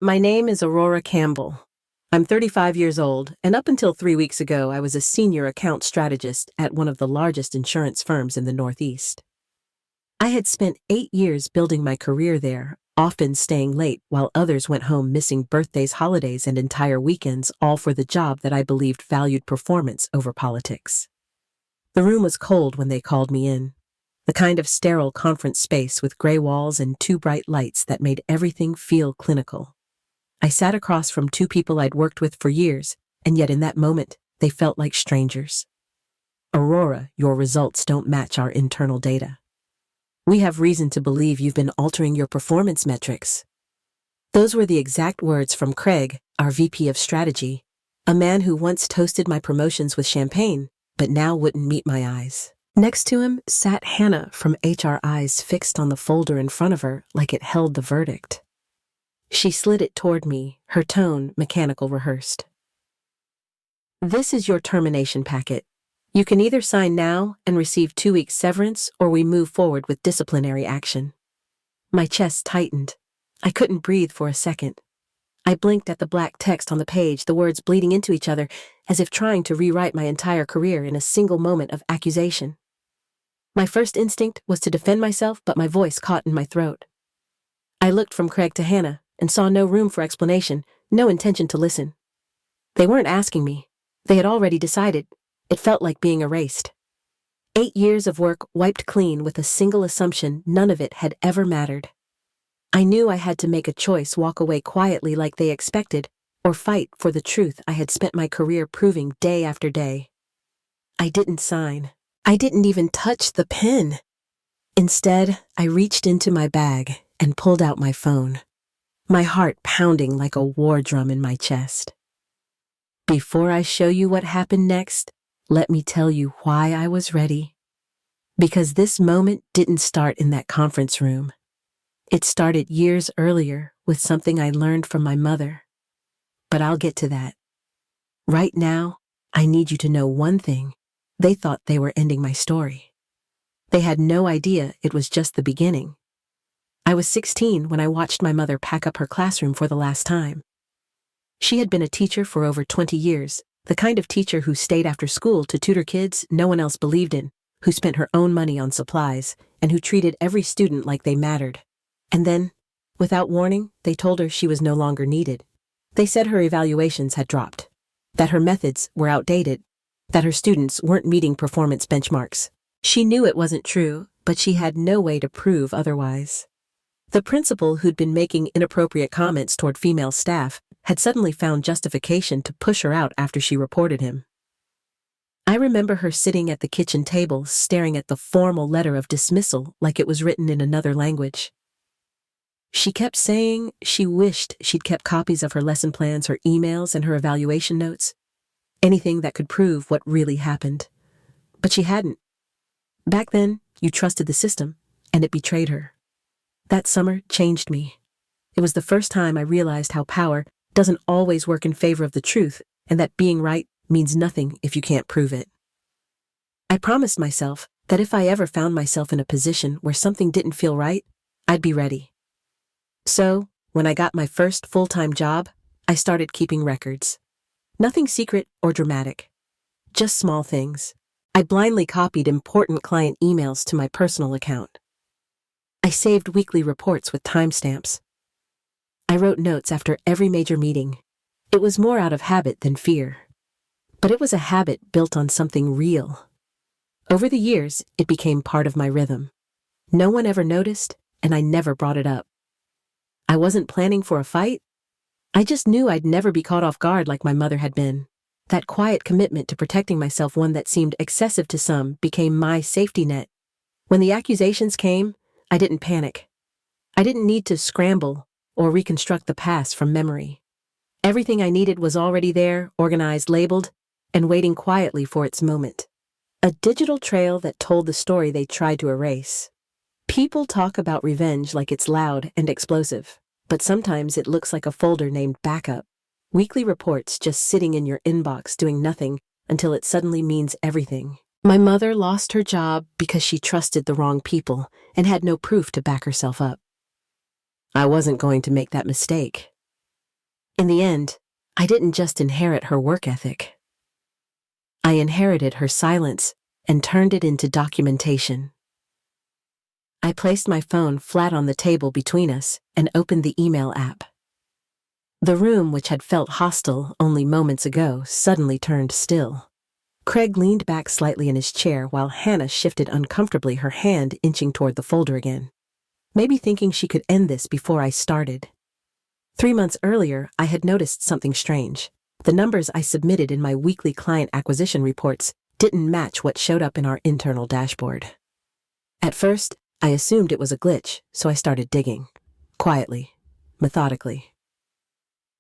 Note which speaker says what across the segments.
Speaker 1: My name is Aurora Campbell. I'm 35 years old, and up until 3 weeks ago, I was a senior account strategist at one of the largest insurance firms in the Northeast. I had spent 8 years building my career there, often staying late while others went home missing birthdays, holidays, and entire weekends, all for the job that I believed valued performance over politics. The room was cold when they called me in. The kind of sterile conference space with gray walls and two bright lights that made everything feel clinical. I sat across from two people I'd worked with for years, and yet in that moment, they felt like strangers. Aurora, your results don't match our internal data. We have reason to believe you've been altering your performance metrics. Those were the exact words from Craig, our VP of Strategy, a man who once toasted my promotions with champagne, but now wouldn't meet my eyes. Next to him sat Hannah from HR, eyes fixed on the folder in front of her like it held the verdict. She slid it toward me, her tone mechanical, rehearsed. This is your termination packet. You can either sign now and receive 2 weeks severance, or we move forward with disciplinary action. My chest tightened. I couldn't breathe for a second. I blinked at the black text on the page, the words bleeding into each other, as if trying to rewrite my entire career in a single moment of accusation. My first instinct was to defend myself, but my voice caught in my throat. I looked from Craig to Hannah and saw no room for explanation, no intention to listen. They weren't asking me. They had already decided. It felt like being erased. 8 years of work wiped clean with a single assumption none of it had ever mattered. I knew I had to make a choice, walk away quietly like they expected, or fight for the truth I had spent my career proving day after day. I didn't sign. I didn't even touch the pen. Instead, I reached into my bag and pulled out my phone, my heart pounding like a war drum in my chest. Before I show you what happened next, let me tell you why I was ready. Because this moment didn't start in that conference room. It started years earlier with something I learned from my mother. But I'll get to that. Right now, I need you to know one thing. They thought they were ending my story. They had no idea it was just the beginning. I was 16 when I watched my mother pack up her classroom for the last time. She had been a teacher for over 20 years, the kind of teacher who stayed after school to tutor kids no one else believed in, who spent her own money on supplies, and who treated every student like they mattered. And then, without warning, they told her she was no longer needed. They said her evaluations had dropped, that her methods were outdated, that her students weren't meeting performance benchmarks. She knew it wasn't true, but she had no way to prove otherwise. The principal, who'd been making inappropriate comments toward female staff, had suddenly found justification to push her out after she reported him. I remember her sitting at the kitchen table, staring at the formal letter of dismissal like it was written in another language. She kept saying she wished she'd kept copies of her lesson plans, her emails, and her evaluation notes. Anything that could prove what really happened. But she hadn't. Back then, you trusted the system, and it betrayed her. That summer changed me. It was the first time I realized how power doesn't always work in favor of the truth, and that being right means nothing if you can't prove it. I promised myself that if I ever found myself in a position where something didn't feel right, I'd be ready. So, when I got my first full-time job, I started keeping records. Nothing secret or dramatic. Just small things. I blindly copied important client emails to my personal account. I saved weekly reports with timestamps. I wrote notes after every major meeting. It was more out of habit than fear. But it was a habit built on something real. Over the years, it became part of my rhythm. No one ever noticed, and I never brought it up. I wasn't planning for a fight. I just knew I'd never be caught off guard like my mother had been. That quiet commitment to protecting myself, one that seemed excessive to some, became my safety net. When the accusations came, I didn't panic. I didn't need to scramble or reconstruct the past from memory. Everything I needed was already there, organized, labeled, and waiting quietly for its moment. A digital trail that told the story they tried to erase. People talk about revenge like it's loud and explosive, but sometimes it looks like a folder named backup. Weekly reports just sitting in your inbox doing nothing until it suddenly means everything. My mother lost her job because she trusted the wrong people and had no proof to back herself up. I wasn't going to make that mistake. In the end, I didn't just inherit her work ethic. I inherited her silence and turned it into documentation. I placed my phone flat on the table between us and opened the email app. The room, which had felt hostile only moments ago, suddenly turned still. Craig leaned back slightly in his chair while Hannah shifted uncomfortably, her hand inching toward the folder again, maybe thinking she could end this before I started. 3 months earlier, I had noticed something strange. The numbers I submitted in my weekly client acquisition reports didn't match what showed up in our internal dashboard. At first, I assumed it was a glitch, so I started digging. Quietly, methodically.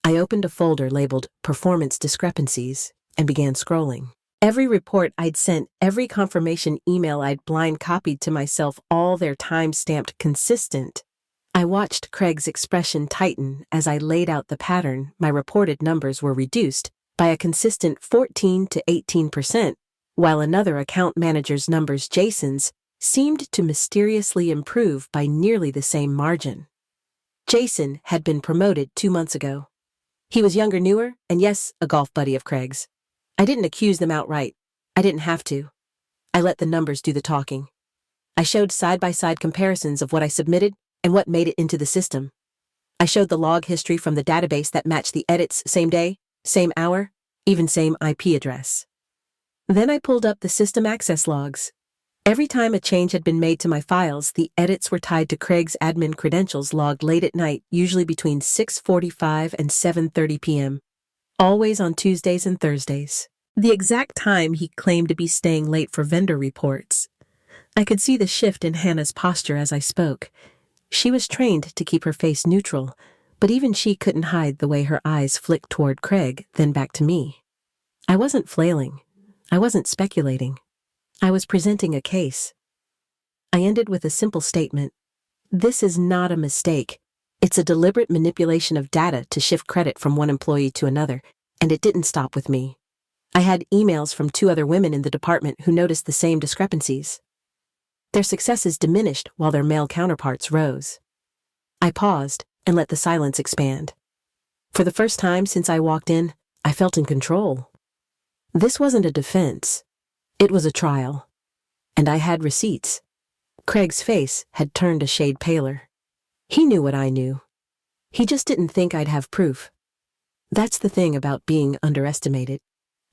Speaker 1: I opened a folder labeled Performance Discrepancies and began scrolling. Every report I'd sent, every confirmation email I'd blind copied to myself, all their time-stamped consistent. I watched Craig's expression tighten as I laid out the pattern. My reported numbers were reduced by a consistent 14 to 18%, while another account manager's numbers, Jason's, seemed to mysteriously improve by nearly the same margin. Jason had been promoted 2 months ago. He was younger, newer, and yes, a golf buddy of Craig's. I didn't accuse them outright. I didn't have to. I let the numbers do the talking. I showed side-by-side comparisons of what I submitted and what made it into the system. I showed the log history from the database that matched the edits, same day, same hour, even same IP address. Then I pulled up the system access logs. Every time a change had been made to my files, the edits were tied to Craig's admin credentials logged late at night, usually between 6:45 and 7:30 p.m., always on Tuesdays and Thursdays, the exact time he claimed to be staying late for vendor reports. I could see the shift in Hannah's posture as I spoke. She was trained to keep her face neutral, but even she couldn't hide the way her eyes flicked toward Craig, then back to me. I wasn't flailing. I wasn't speculating. I was presenting a case. I ended with a simple statement. This is not a mistake. It's a deliberate manipulation of data to shift credit from one employee to another, and it didn't stop with me. I had emails from 2 other women in the department who noticed the same discrepancies. Their successes diminished while their male counterparts rose. I paused and let the silence expand. For the first time since I walked in, I felt in control. This wasn't a defense. It was a trial. And I had receipts. Craig's face had turned a shade paler. He knew what I knew. He just didn't think I'd have proof. That's the thing about being underestimated.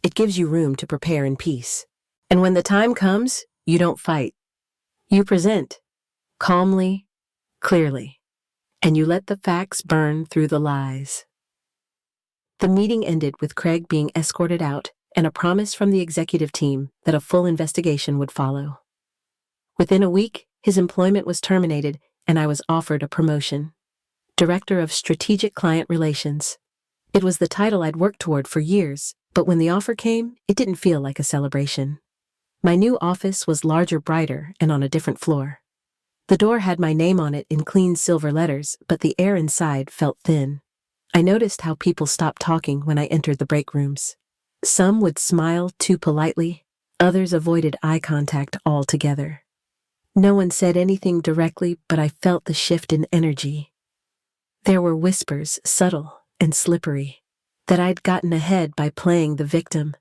Speaker 1: It gives you room to prepare in peace. And when the time comes, you don't fight. You present, calmly, clearly, and you let the facts burn through the lies. The meeting ended with Craig being escorted out and a promise from the executive team that a full investigation would follow. Within a week, his employment was terminated and I was offered a promotion. Director of Strategic Client Relations. It was the title I'd worked toward for years, but when the offer came, it didn't feel like a celebration. My new office was larger, brighter, and on a different floor. The door had my name on it in clean silver letters, but the air inside felt thin. I noticed how people stopped talking when I entered the break rooms. Some would smile too politely, others avoided eye contact altogether. No one said anything directly, but I felt the shift in energy. There were whispers, subtle and slippery, that I'd gotten ahead by playing the victim,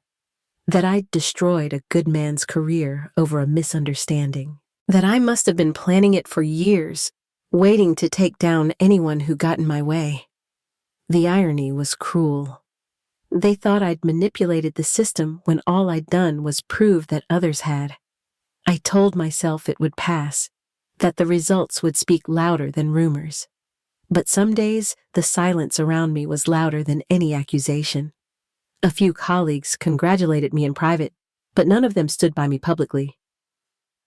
Speaker 1: that I'd destroyed a good man's career over a misunderstanding, that I must have been planning it for years, waiting to take down anyone who got in my way. The irony was cruel. They thought I'd manipulated the system when all I'd done was prove that others had. I told myself it would pass, that the results would speak louder than rumors. But some days, the silence around me was louder than any accusation. A few colleagues congratulated me in private, but none of them stood by me publicly.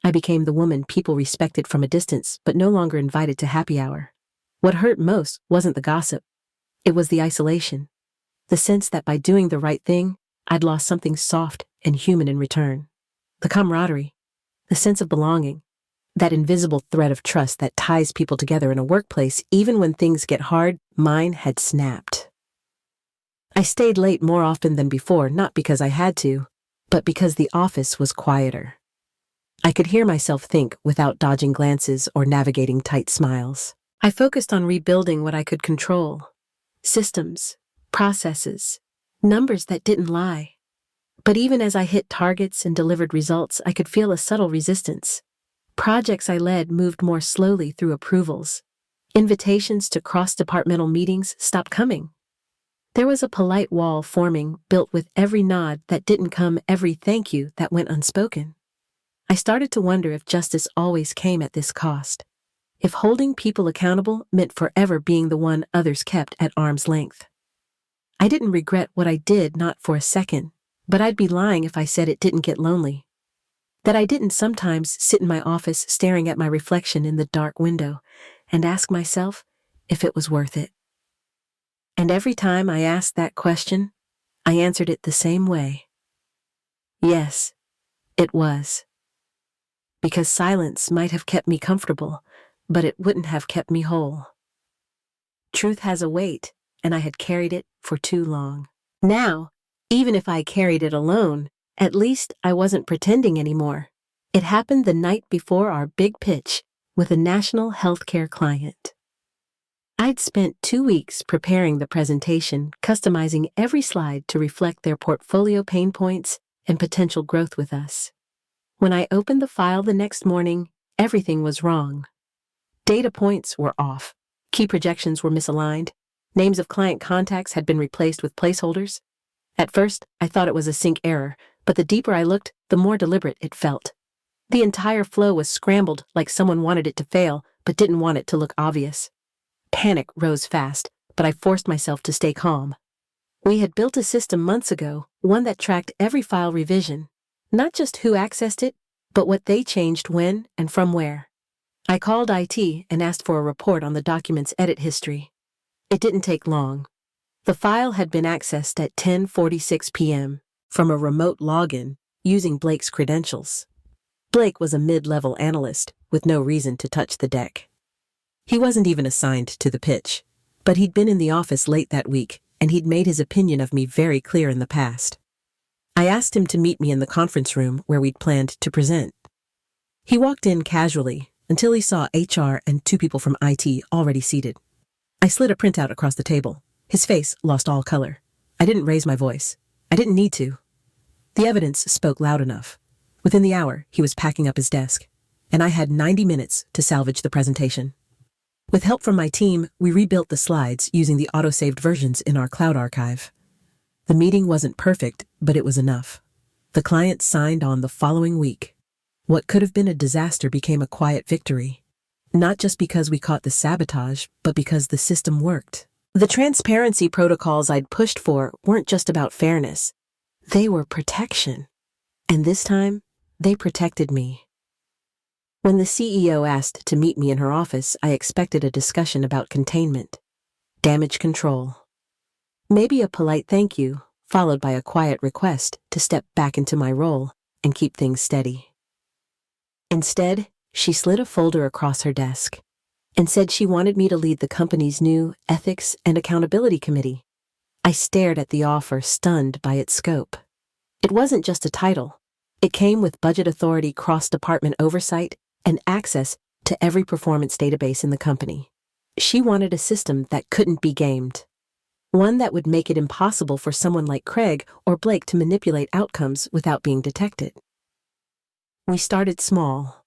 Speaker 1: I became the woman people respected from a distance, but no longer invited to happy hour. What hurt most wasn't the gossip. It was the isolation. The sense that by doing the right thing, I'd lost something soft and human in return. The camaraderie, the sense of belonging, that invisible thread of trust that ties people together in a workplace even when things get hard, mine had snapped. I stayed late more often than before, not because I had to, but because the office was quieter. I could hear myself think without dodging glances or navigating tight smiles. I focused on rebuilding what I could control. Systems, processes, numbers that didn't lie. But even as I hit targets and delivered results, I could feel a subtle resistance. Projects I led moved more slowly through approvals. Invitations to cross-departmental meetings stopped coming. There was a polite wall forming, built with every nod that didn't come, every thank you that went unspoken. I started to wonder if justice always came at this cost. If holding people accountable meant forever being the one others kept at arm's length. I didn't regret what I did, not for a second, but I'd be lying if I said it didn't get lonely. That I didn't sometimes sit in my office staring at my reflection in the dark window and ask myself if it was worth it. And every time I asked that question, I answered it the same way. Yes, it was. Because silence might have kept me comfortable, but it wouldn't have kept me whole. Truth has a weight, and I had carried it for too long. Now, even if I carried it alone, at least I wasn't pretending anymore. It happened the night before our big pitch with a national healthcare client. I'd spent 2 weeks preparing the presentation, customizing every slide to reflect their portfolio pain points and potential growth with us. When I opened the file the next morning, everything was wrong. Data points were off. Key projections were misaligned. Names of client contacts had been replaced with placeholders. At first, I thought it was a sync error, but the deeper I looked, the more deliberate it felt. The entire flow was scrambled, like someone wanted it to fail, but didn't want it to look obvious. Panic rose fast, but I forced myself to stay calm. We had built a system months ago, one that tracked every file revision, not just who accessed it, but what they changed when and from where. I called IT and asked for a report on the document's edit history. It didn't take long. The file had been accessed at 10:46 p.m. from a remote login using Blake's credentials. Blake was a mid-level analyst with no reason to touch the deck. He wasn't even assigned to the pitch, but he'd been in the office late that week, and he'd made his opinion of me very clear in the past. I asked him to meet me in the conference room where we'd planned to present. He walked in casually until he saw HR and 2 people from IT already seated. I slid a printout across the table. His face lost all color. I didn't raise my voice. I didn't need to. The evidence spoke loud enough. Within the hour, he was packing up his desk, and I had 90 minutes to salvage the presentation. With help from my team, we rebuilt the slides using the auto-saved versions in our cloud archive. The meeting wasn't perfect, but it was enough. The client signed on the following week. What could have been a disaster became a quiet victory. Not just because we caught the sabotage, but because the system worked. The transparency protocols I'd pushed for weren't just about fairness. They were protection. And this time, they protected me. When the CEO asked to meet me in her office, I expected a discussion about containment, damage control. Maybe a polite thank you, followed by a quiet request to step back into my role and keep things steady. Instead, she slid a folder across her desk and said she wanted me to lead the company's new Ethics and Accountability Committee. I stared at the offer, stunned by its scope. It wasn't just a title. It came with budget authority, cross-department oversight, and access to every performance database in the company. She wanted a system that couldn't be gamed. One that would make it impossible for someone like Craig or Blake to manipulate outcomes without being detected. We started small.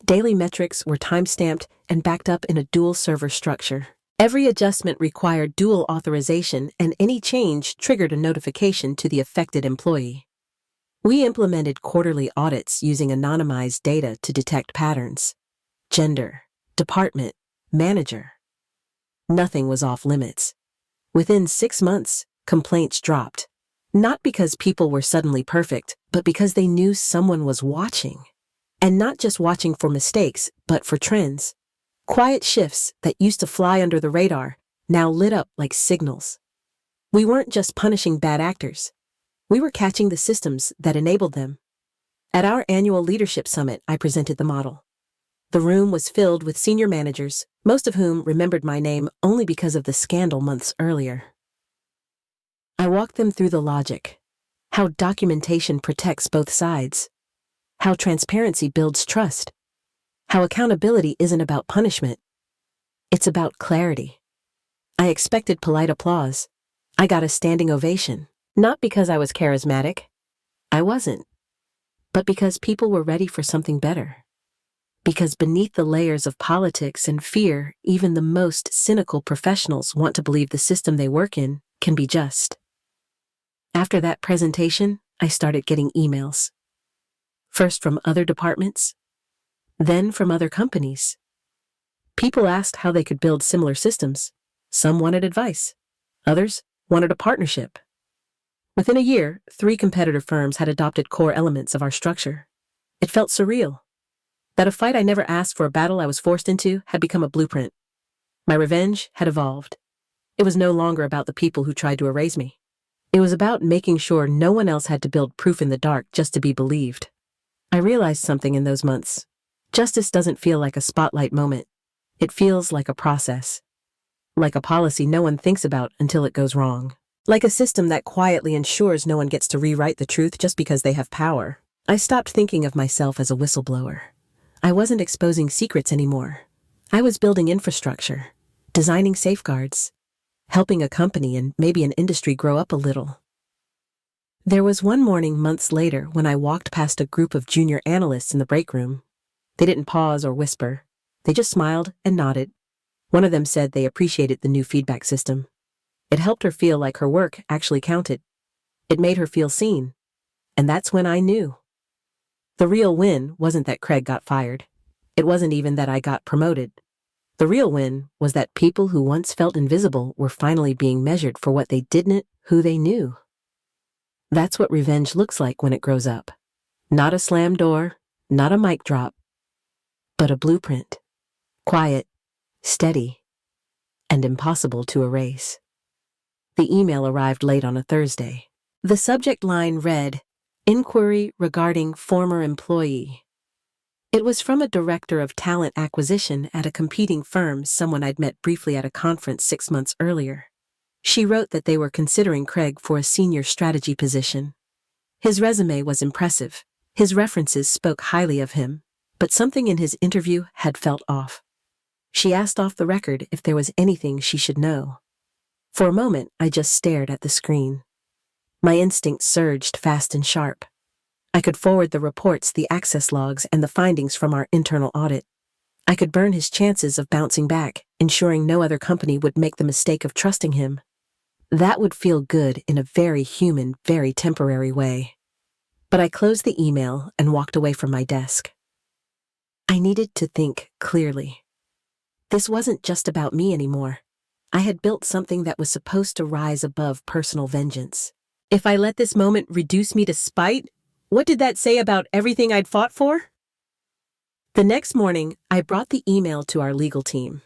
Speaker 1: Daily metrics were time-stamped and backed up in a dual-server structure. Every adjustment required dual authorization, and any change triggered a notification to the affected employee. We implemented quarterly audits using anonymized data to detect patterns. Gender, department, manager. Nothing was off limits. Within 6 months, complaints dropped. Not because people were suddenly perfect, but because they knew someone was watching. And not just watching for mistakes, but for trends. Quiet shifts that used to fly under the radar now lit up like signals. We weren't just punishing bad actors. We were catching the systems that enabled them. At our annual leadership summit, I presented the model. The room was filled with senior managers, most of whom remembered my name only because of the scandal months earlier. I walked them through the logic, how documentation protects both sides, how transparency builds trust, how accountability isn't about punishment, it's about clarity. I expected polite applause. I got a standing ovation, not because I was charismatic. I wasn't. But because people were ready for something better. Because beneath the layers of politics and fear, even the most cynical professionals want to believe the system they work in can be just. After that presentation, I started getting emails. First from other departments, then from other companies. People asked how they could build similar systems. Some wanted advice. Others wanted a partnership. Within a year, 3 competitor firms had adopted core elements of our structure. It felt surreal. That a fight I never asked for, a battle I was forced into, had become a blueprint. My revenge had evolved. It was no longer about the people who tried to erase me. It was about making sure no one else had to build proof in the dark just to be believed. I realized something in those months. Justice doesn't feel like a spotlight moment. It feels like a process. Like a policy no one thinks about until it goes wrong. Like a system that quietly ensures no one gets to rewrite the truth just because they have power. I stopped thinking of myself as a whistleblower. I wasn't exposing secrets anymore. I was building infrastructure, designing safeguards, helping a company and maybe an industry grow up a little. There was one morning months later when I walked past a group of junior analysts in the break room. They didn't pause or whisper. They just smiled and nodded. One of them said they appreciated the new feedback system. It helped her feel like her work actually counted. It made her feel seen. And that's when I knew. The real win wasn't that Craig got fired. It wasn't even that I got promoted. The real win was that people who once felt invisible were finally being measured for what they didn't, who they knew. That's what revenge looks like when it grows up. Not a slam door, not a mic drop, but a blueprint. Quiet, steady, and impossible to erase. The email arrived late on a Thursday. The subject line read, "Inquiry regarding former employee." It was from a director of talent acquisition at a competing firm, someone I'd met briefly at a conference 6 months earlier. She wrote that they were considering Craig for a senior strategy position. His resume was impressive. His references spoke highly of him, but something in his interview had felt off. She asked off the record if there was anything she should know. For a moment, I just stared at the screen. My instincts surged fast and sharp. I could forward the reports, the access logs, and the findings from our internal audit. I could burn his chances of bouncing back, ensuring no other company would make the mistake of trusting him. That would feel good in a very human, very temporary way. But I closed the email and walked away from my desk. I needed to think clearly. This wasn't just about me anymore. I had built something that was supposed to rise above personal vengeance. If I let this moment reduce me to spite, what did that say about everything I'd fought for? The next morning, I brought the email to our legal team.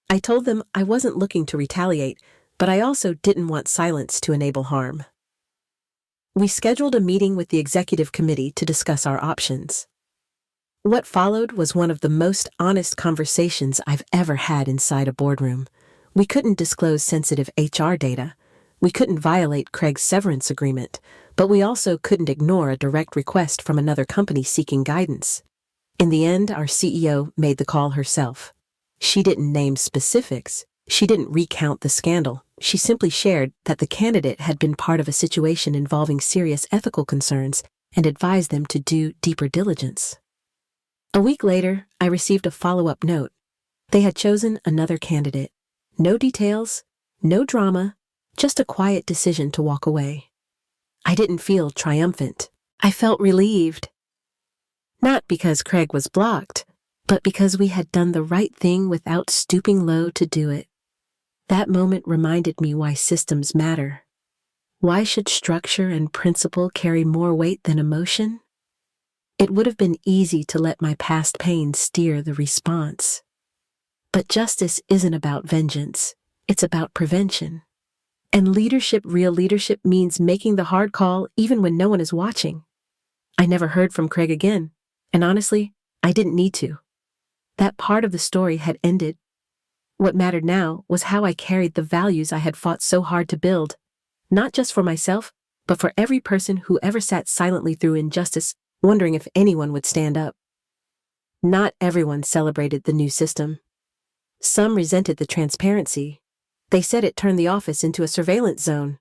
Speaker 1: I told them I wasn't looking to retaliate, but I also didn't want silence to enable harm. We scheduled a meeting with the executive committee to discuss our options. What followed was one of the most honest conversations I've ever had inside a boardroom. We couldn't disclose sensitive HR data. We couldn't violate Craig's severance agreement, but we also couldn't ignore a direct request from another company seeking guidance. In the end, our CEO made the call herself. She didn't name specifics. She didn't recount the scandal. She simply shared that the candidate had been part of a situation involving serious ethical concerns and advised them to do deeper diligence. A week later, I received a follow-up note. They had chosen another candidate. No details, no drama, just a quiet decision to walk away. I didn't feel triumphant. I felt relieved. Not because Craig was blocked, but because we had done the right thing without stooping low to do it. That moment reminded me why systems matter. Why should structure and principle carry more weight than emotion? It would have been easy to let my past pain steer the response. But justice isn't about vengeance. It's about prevention. And leadership, real leadership, means making the hard call even when no one is watching. I never heard from Craig again, and honestly, I didn't need to. That part of the story had ended. What mattered now was how I carried the values I had fought so hard to build, not just for myself, but for every person who ever sat silently through injustice, wondering if anyone would stand up. Not everyone celebrated the new system. Some resented the transparency. They said it turned the office into a surveillance zone,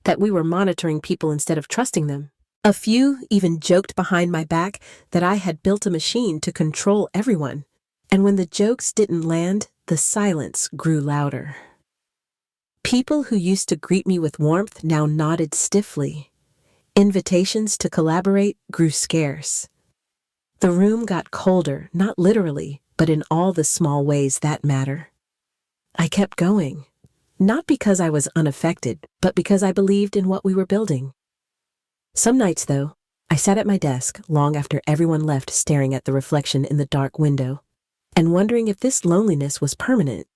Speaker 1: that we were monitoring people instead of trusting them. A few even joked behind my back that I had built a machine to control everyone. And when the jokes didn't land, the silence grew louder. People who used to greet me with warmth now nodded stiffly. Invitations to collaborate grew scarce. The room got colder, not literally, but in all the small ways that matter. I kept going, not because I was unaffected, but because I believed in what we were building. Some nights, though, I sat at my desk long after everyone left, staring at the reflection in the dark window, and wondering if this loneliness was permanent.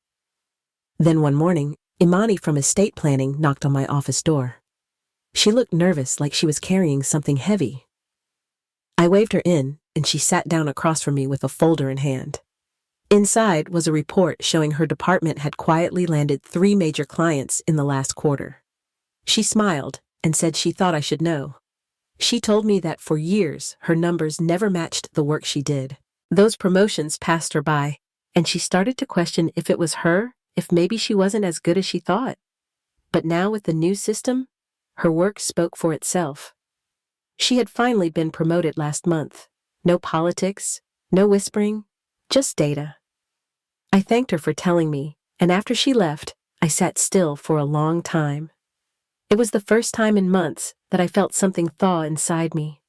Speaker 1: Then one morning, Imani from estate planning knocked on my office door. She looked nervous, like she was carrying something heavy. I waved her in, and she sat down across from me with a folder in hand. Inside was a report showing her department had quietly landed 3 major clients in the last quarter. She smiled and said she thought I should know. She told me that for years her numbers never matched the work she did. Those promotions passed her by, and she started to question if it was her, if maybe she wasn't as good as she thought. But now with the new system, her work spoke for itself. She had finally been promoted last month. No politics, no whispering, just data. I thanked her for telling me, and after she left, I sat still for a long time. It was the first time in months that I felt something thaw inside me.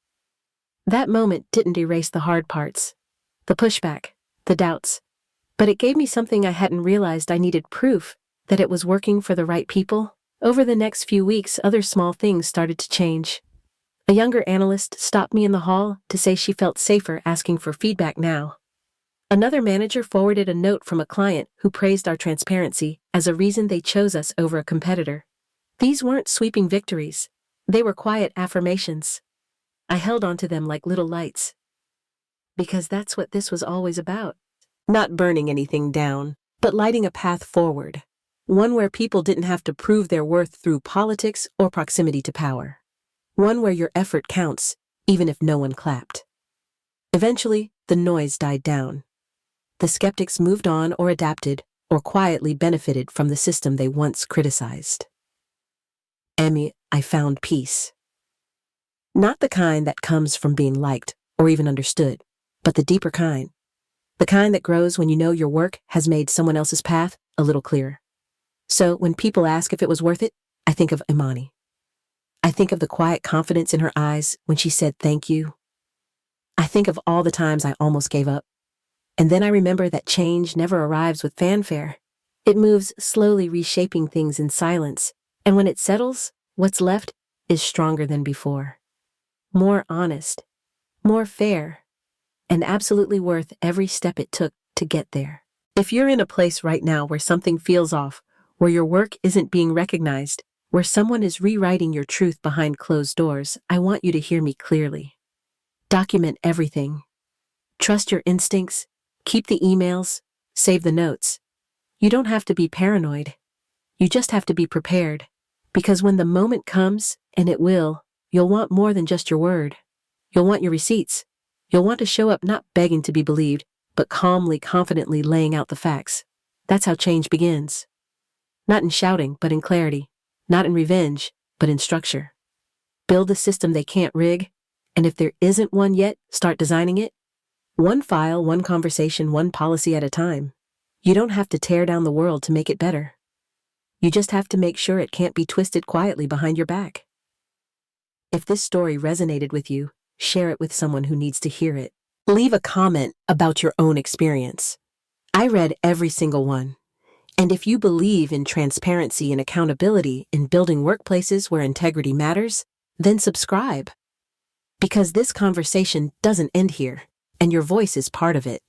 Speaker 1: That moment didn't erase the hard parts, the pushback, the doubts, but it gave me something I hadn't realized I needed: proof that it was working for the right people. Over the next few weeks, other small things started to change. A younger analyst stopped me in the hall to say she felt safer asking for feedback now. Another manager forwarded a note from a client who praised our transparency as a reason they chose us over a competitor. These weren't sweeping victories. They were quiet affirmations. I held on to them like little lights. Because that's what this was always about. Not burning anything down, but lighting a path forward. One where people didn't have to prove their worth through politics or proximity to power. One where your effort counts, even if no one clapped. Eventually, the noise died down. The skeptics moved on or adapted, or quietly benefited from the system they once criticized. Emmy, I found peace. Not the kind that comes from being liked or even understood, but the deeper kind. The kind that grows when you know your work has made someone else's path a little clearer. So when people ask if it was worth it, I think of Imani. I think of the quiet confidence in her eyes when she said thank you. I think of all the times I almost gave up. And then I remember that change never arrives with fanfare. It moves slowly, reshaping things in silence. And when it settles, what's left is stronger than before. More honest, more fair, and absolutely worth every step it took to get there. If you're in a place right now where something feels off, where your work isn't being recognized, where someone is rewriting your truth behind closed doors, I want you to hear me clearly. Document everything. Trust your instincts. Keep the emails. Save the notes. You don't have to be paranoid. You just have to be prepared. Because when the moment comes, and it will, you'll want more than just your word. You'll want your receipts. You'll want to show up not begging to be believed, but calmly, confidently laying out the facts. That's how change begins. Not in shouting, but in clarity. Not in revenge, but in structure. Build a system they can't rig, and if there isn't one yet, start designing it. One file, one conversation, one policy at a time. You don't have to tear down the world to make it better. You just have to make sure it can't be twisted quietly behind your back. If this story resonated with you, share it with someone who needs to hear it. Leave a comment about your own experience. I read every single one. And if you believe in transparency and accountability in building workplaces where integrity matters, then subscribe. Because this conversation doesn't end here, and your voice is part of it.